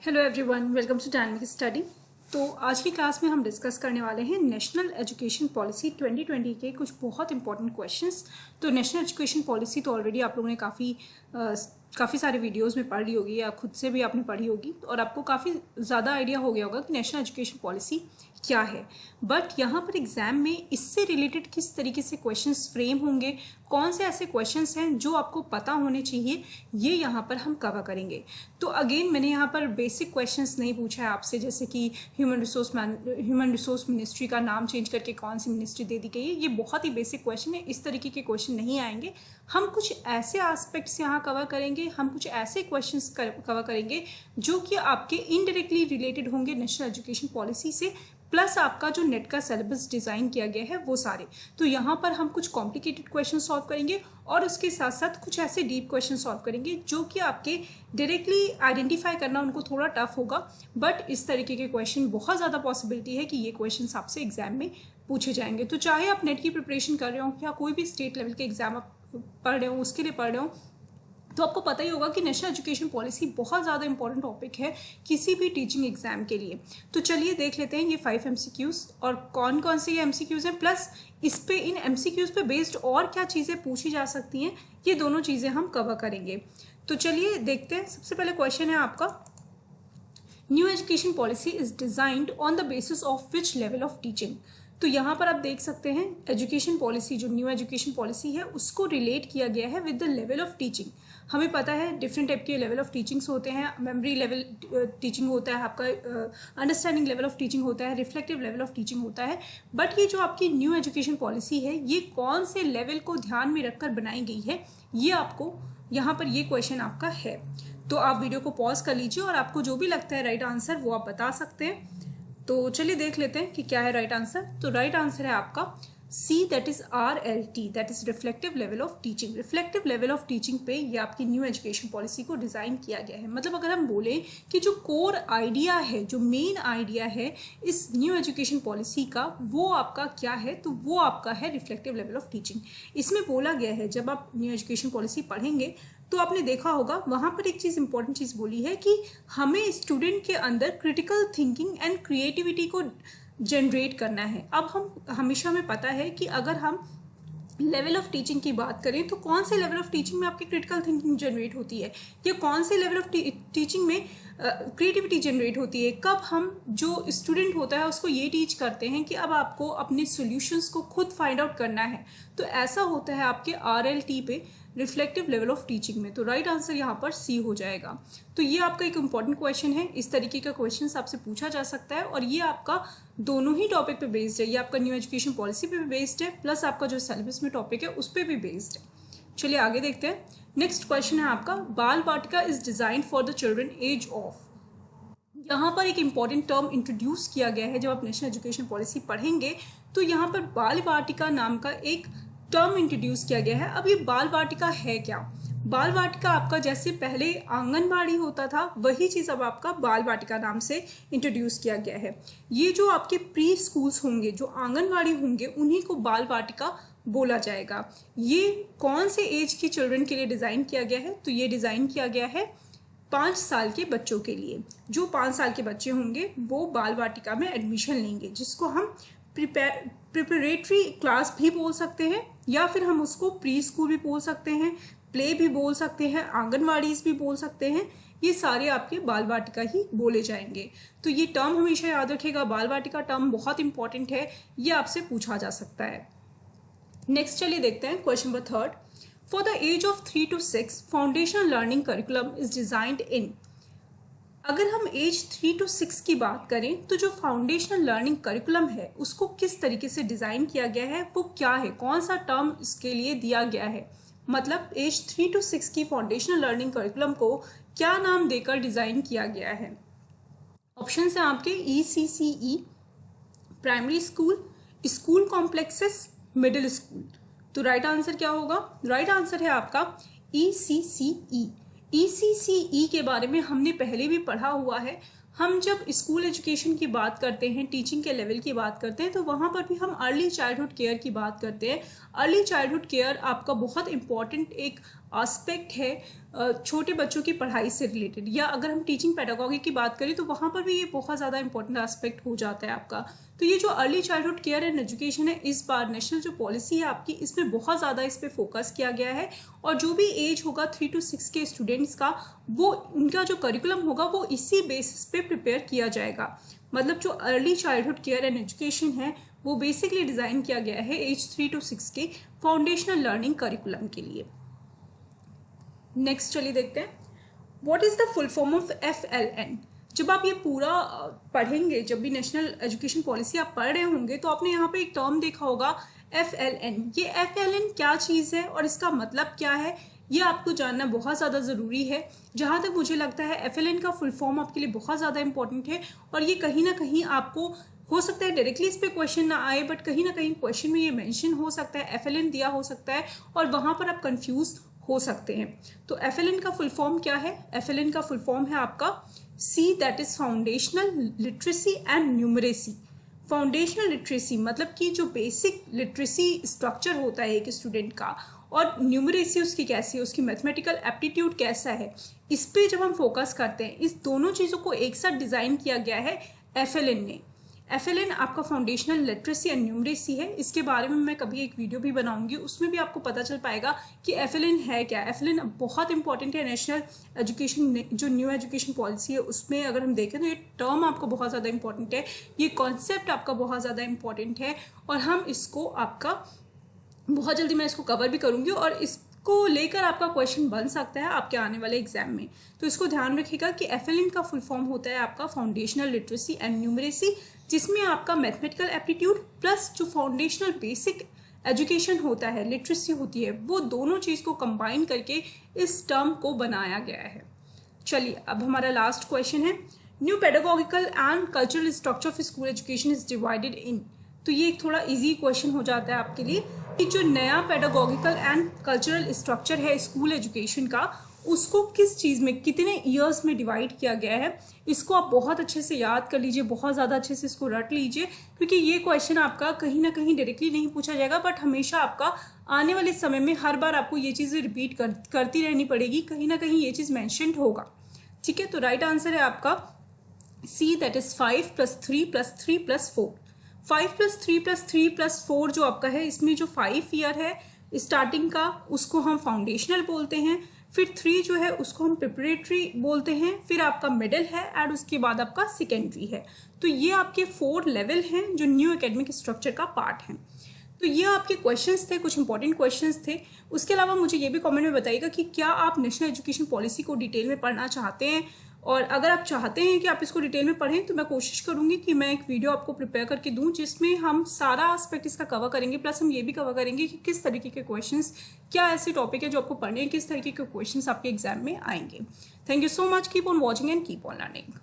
Hello everyone, welcome to dynamic study. तो आज की क्लास में हम डिस्कस करने वाले हैं नेशनल एजुकेशन पॉलिसी 2020 के कुछ बहुत इंपॉर्टेंट क्वेश्चंस। तो नेशनल एजुकेशन पॉलिसी तो ऑलरेडी आप लोगों ने काफ़ी सारे वीडियोस में पढ़ ली होगी या खुद से भी आपने पढ़ी होगी और आपको काफ़ी ज़्यादा आइडिया हो गया होगा कि नेशनल एजुकेशन पॉलिसी क्या है। बट यहाँ पर एग्जाम में इससे रिलेटेड किस तरीके से क्वेश्चंस फ्रेम होंगे, कौन से ऐसे क्वेश्चंस हैं जो आपको पता होने चाहिए, ये यहाँ पर हम कवर करेंगे। तो अगेन मैंने यहाँ पर बेसिक क्वेश्चंस नहीं पूछा है आपसे, जैसे कि ह्यूमन रिसोर्स मिनिस्ट्री का नाम चेंज करके कौन सी मिनिस्ट्री दे दी गई है। ये बहुत ही बेसिक क्वेश्चन है, इस तरीके के क्वेश्चन नहीं आएंगे। हम कुछ ऐसे एस्पेक्ट्स यहाँ कवर करेंगे, हम कुछ ऐसे क्वेश्चंस कवर करेंगे जो कि आपके इनडायरेक्टली रिलेटेड होंगे नेशनल एजुकेशन पॉलिसी से, प्लस आपका जो नेट का सिलेबस डिज़ाइन किया गया है वो सारे। तो यहाँ पर हम कुछ कॉम्प्लिकेटेड क्वेश्चन सॉल्व करेंगे और उसके साथ साथ कुछ ऐसे डीप क्वेश्चन सॉल्व करेंगे जो कि आपके डायरेक्टली आइडेंटिफाई करना उनको थोड़ा टफ होगा। बट इस तरीके के क्वेश्चन बहुत ज़्यादा पॉसिबिलिटी है कि ये क्वेश्चन आपसे एग्जाम में पूछे जाएंगे। तो चाहे आप नेट की प्रिपरेशन कर रहे हो या कोई भी स्टेट लेवल के एग्जाम आप पढ़ रहे हो, उसके लिए पढ़ रहे हो, तो आपको पता ही होगा कि नेशनल एजुकेशन पॉलिसी बहुत ज़्यादा इंपॉर्टेंट टॉपिक है किसी भी टीचिंग एग्जाम के लिए। तो चलिए देख लेते हैं ये 5 MCQs और कौन कौन से ये MCQs हैं, प्लस इस पे इन MCQs पे बेस्ड और क्या चीज़ें पूछी जा सकती हैं, ये दोनों चीज़ें हम कवर करेंगे। तो चलिए देखते हैं। सबसे पहले क्वेश्चन है आपका, new education policy is designed on the basis of which level of teaching. तो यहाँ पर आप देख सकते हैं एजुकेशन पॉलिसी, जो न्यू एजुकेशन पॉलिसी है उसको रिलेट किया गया है with the level of teaching. हमें पता है डिफरेंट टाइप के लेवल ऑफ टीचिंग्स होते हैं। मेमोरी लेवल टीचिंग होता है, आपका अंडरस्टैंडिंग लेवल ऑफ टीचिंग होता है, रिफ्लेक्टिव लेवल ऑफ टीचिंग होता है। बट ये जो आपकी न्यू एजुकेशन पॉलिसी है ये कौन से लेवल को ध्यान में रखकर बनाई गई है, ये आपको यहाँ पर ये क्वेश्चन आपका है। तो आप वीडियो को पॉज कर लीजिए और आपको जो भी लगता है राइट आंसर वो आप बता सकते हैं। तो चलिए देख लेते हैं कि क्या है राइट आंसर। तो राइट आंसर है आपका C, that is RLT, that is reflective level of teaching. Reflective level of teaching पे ये आपकी न्यू एजुकेशन पॉलिसी को डिज़ाइन किया गया है। मतलब अगर हम बोलें कि जो कोर आइडिया है, जो मेन आइडिया है इस न्यू एजुकेशन पॉलिसी का, वो आपका क्या है, तो वो आपका है रिफ्लेक्टिव लेवल ऑफ टीचिंग। इसमें बोला गया है, जब आप न्यू एजुकेशन पॉलिसी पढ़ेंगे तो आपने देखा होगा वहाँ पर एक चीज़ इंपॉर्टेंट चीज़ बोली है कि हमें स्टूडेंट के अंदर क्रिटिकल थिंकिंग एंड क्रिएटिविटी को जनरेट करना है। अब हम हमेशा हमें पता है कि अगर हम लेवल ऑफ टीचिंग की बात करें तो कौन से लेवल ऑफ टीचिंग में आपकी क्रिटिकल थिंकिंग जनरेट होती है, या कौन से लेवल ऑफ टीचिंग में क्रिएटिविटी जनरेट होती है, कब हम जो स्टूडेंट होता है उसको ये टीच करते हैं कि अब आपको अपने सॉल्यूशंस को खुद फाइंड आउट करना है। तो ऐसा होता है आपके RLT पे, रिफ्लेक्टिव लेवल ऑफ टीचिंग में। तो राइट आंसर यहाँ पर C हो जाएगा। तो ये आपका एक इम्पॉर्टेंट क्वेश्चन है, इस तरीके का क्वेश्चन आपसे पूछा जा सकता है और ये आपका दोनों ही टॉपिक पे बेस्ड है। ये आपका न्यू एजुकेशन पॉलिसी पे भी बेस्ड है, प्लस आपका जो सिलेबस में टॉपिक है उस पर भी बेस्ड है। चलिए आगे देखते हैं। नेक्स्ट क्वेश्चन है आपका, Bal Vatika is design for the children age of. यहाँ पर एक इम्पॉर्टेंट टर्म इंट्रोड्यूस किया गया है। जब आप नेशनल एजुकेशन पॉलिसी पढ़ेंगे तो यहाँ पर बाल वाटिका नाम का एक टर्म इंट्रोड्यूस किया गया है। अब ये बाल वाटिका है क्या? बाल वाटिका आपका जैसे पहले आंगनबाड़ी होता था वही चीज़ अब आपका बाल वाटिका नाम से इंट्रोड्यूस किया गया है। ये जो आपके प्री स्कूल्स होंगे, जो आंगनबाड़ी होंगे, उन्हीं को बाल वाटिका बोला जाएगा। ये कौन से एज के चिल्ड्रन के लिए डिज़ाइन किया गया है? तो ये डिज़ाइन किया गया है 5 साल के बच्चों के लिए। जो 5 साल के बच्चे होंगे वो बाल वाटिका में एडमिशन लेंगे, जिसको हम प्रिपरेटरी क्लास भी बोल सकते हैं, या फिर हम उसको प्री स्कूल भी बोल सकते हैं, प्ले भी बोल सकते हैं, आंगनवाड़ीज भी बोल सकते हैं। ये सारे आपके बाल वाटिका ही बोले जाएंगे। तो ये टर्म हमेशा याद रखिएगा, बाल वाटिका टर्म बहुत इंपॉर्टेंट है, ये आपसे पूछा जा सकता है। नेक्स्ट चलिए देखते हैं question number 3। For the age of 3 to 6 foundational learning curriculum is designed in. अगर हम एज 3 to 6 की बात करें तो जो फाउंडेशनल लर्निंग करिकुलम है उसको किस तरीके से डिज़ाइन किया गया है, वो क्या है, कौन सा टर्म इसके लिए दिया गया है। मतलब एज 3 to 6 की फाउंडेशनल लर्निंग करिकुलम को क्या नाम देकर डिज़ाइन किया गया है। ऑप्शन है आपके ECCE, primary school, school complexes, middle school. तो राइट आंसर क्या होगा? राइट आंसर है आपका ECCE। ECCE के बारे में हमने पहले भी पढ़ा हुआ है। हम जब स्कूल एजुकेशन की बात करते हैं, टीचिंग के लेवल की बात करते हैं, तो वहाँ पर भी हम अर्ली चाइल्डहुड केयर की बात करते हैं। अर्ली चाइल्डहुड केयर आपका बहुत इंपॉर्टेंट एक एस्पेक्ट है छोटे बच्चों की पढ़ाई से रिलेटेड, या अगर हम टीचिंग पेडागोगी की बात करें तो वहाँ पर भी ये बहुत ज़्यादा इंपॉर्टेंट एस्पेक्ट हो जाता है आपका। तो ये जो early childhood care and education है, इस बार नेशनल जो पॉलिसी है आपकी, इसमें बहुत ज़्यादा इस पर फोकस किया गया है। और जो भी एज होगा 3 to 6 के स्टूडेंट्स का, वो उनका जो करिकुलम होगा वो इसी बेसिस पे प्रिपेयर किया जाएगा। मतलब जो early childhood care and education है वो बेसिकली डिज़ाइन किया गया है एज 3 to 6 के फाउंडेशनल लर्निंग करिकुलम के लिए। नेक्स्ट चलिए देखते हैं, what is the full form of FLN। जब आप ये पूरा पढ़ेंगे, जब भी नेशनल एजुकेशन पॉलिसी आप पढ़ रहे होंगे, तो आपने यहाँ पे एक टर्म देखा होगा FLN। ये FLN क्या चीज़ है और इसका मतलब क्या है, ये आपको जानना बहुत ज़्यादा ज़रूरी है। जहाँ तक मुझे लगता है FLN का फुल फॉर्म आपके लिए बहुत ज़्यादा इंपॉर्टेंट है, और ये कहीं ना कहीं आपको हो सकता है डायरेक्टली इस पर क्वेश्चन ना आए, बट कहीं ना कहीं क्वेश्चन में ये मेंशन हो सकता है, FLN दिया हो सकता है, और वहाँ पर आप कंफ्यूज हो सकते हैं। तो FLN का फुल फॉर्म क्या है? FLN का फुल फॉर्म है आपका C, that is foundational literacy and numeracy. Foundational literacy मतलब कि जो बेसिक लिटरेसी स्ट्रक्चर होता है एक स्टूडेंट का, और न्यूमरेसी उसकी कैसी है, उसकी मैथमेटिकल एप्टीट्यूड कैसा है, इस पे जब हम फोकस करते हैं, इस दोनों चीज़ों को एक साथ डिज़ाइन किया गया है FLN ने। FLN आपका फाउंडेशनल लिटरेसी एंड न्यूमरेसी है। इसके बारे में मैं कभी एक वीडियो भी बनाऊंगी, उसमें भी आपको पता चल पाएगा कि FLN है क्या। FLN बहुत इंपॉर्टेंट है नेशनल एजुकेशन, जो न्यू एजुकेशन पॉलिसी है उसमें अगर हम देखें तो ये टर्म आपको बहुत ज़्यादा इंपॉर्टेंट है, ये कॉन्सेप्ट आपका बहुत ज़्यादा इंपॉर्टेंट है, और हम इसको आपका बहुत जल्दी मैं इसको कवर भी करूँगी, और इसको लेकर आपका क्वेश्चन बन सकता है आपके आने वाले एग्जाम में। तो इसको ध्यान रखिएगा कि FLN का फुल फॉर्म होता है आपका फाउंडेशनल लिटरेसी एंड न्यूमरेसी, जिसमें आपका मैथमेटिकल एप्टीट्यूड प्लस जो फाउंडेशनल बेसिक एजुकेशन होता है, लिटरेसी होती है, वो दोनों चीज़ को कंबाइन करके इस टर्म को बनाया गया है। चलिए अब हमारा लास्ट क्वेश्चन है, new pedagogical and cultural structure of school education is divided in. तो ये एक थोड़ा इजी क्वेश्चन हो जाता है आपके लिए कि जो नया पेडागोगिकल एंड कल्चरल स्ट्रक्चर है स्कूल एजुकेशन का, उसको किस चीज़ में, कितने ईयर्स में डिवाइड किया गया है। इसको आप बहुत अच्छे से याद कर लीजिए, बहुत ज़्यादा अच्छे से इसको रट लीजिए, क्योंकि ये क्वेश्चन आपका कहीं ना कहीं डायरेक्टली नहीं पूछा जाएगा, बट हमेशा आपका आने वाले समय में हर बार आपको ये चीज़ें रिपीट करती रहनी पड़ेगी, कहीं ना कहीं ये चीज़ मैंशनड होगा। ठीक है, तो राइट आंसर है आपका C, दैट इज 5 + 3 + 3 + 4। 5 + 3 + 3 + 4 जो आपका है, इसमें जो 5 ईयर है स्टार्टिंग का उसको हम फाउंडेशनल बोलते हैं, फिर 3 जो है उसको हम प्रिपरेटरी बोलते हैं, फिर आपका मिडिल है, एंड उसके बाद आपका सेकेंडरी है। तो ये आपके 4 लेवल हैं जो न्यू एकेडमिक स्ट्रक्चर का पार्ट हैं। तो ये आपके क्वेश्चंस थे, कुछ इंपॉर्टेंट क्वेश्चंस थे। उसके अलावा मुझे ये भी कमेंट में बताइएगा कि क्या आप नेशनल एजुकेशन पॉलिसी को डिटेल में पढ़ना चाहते हैं, और अगर आप चाहते हैं कि आप इसको डिटेल में पढ़ें तो मैं कोशिश करूंगी कि मैं एक वीडियो आपको प्रिपेयर करके दूं जिसमें हम सारा एस्पेक्ट इसका कवर करेंगे, प्लस हम ये भी कवर करेंगे कि किस तरीके के क्वेश्चंस, क्या ऐसे टॉपिक है जो आपको पढ़ने हैं, किस तरीके के क्वेश्चंस आपके एग्जाम में आएंगे। Thank you so much, keep on watching and keep on learning.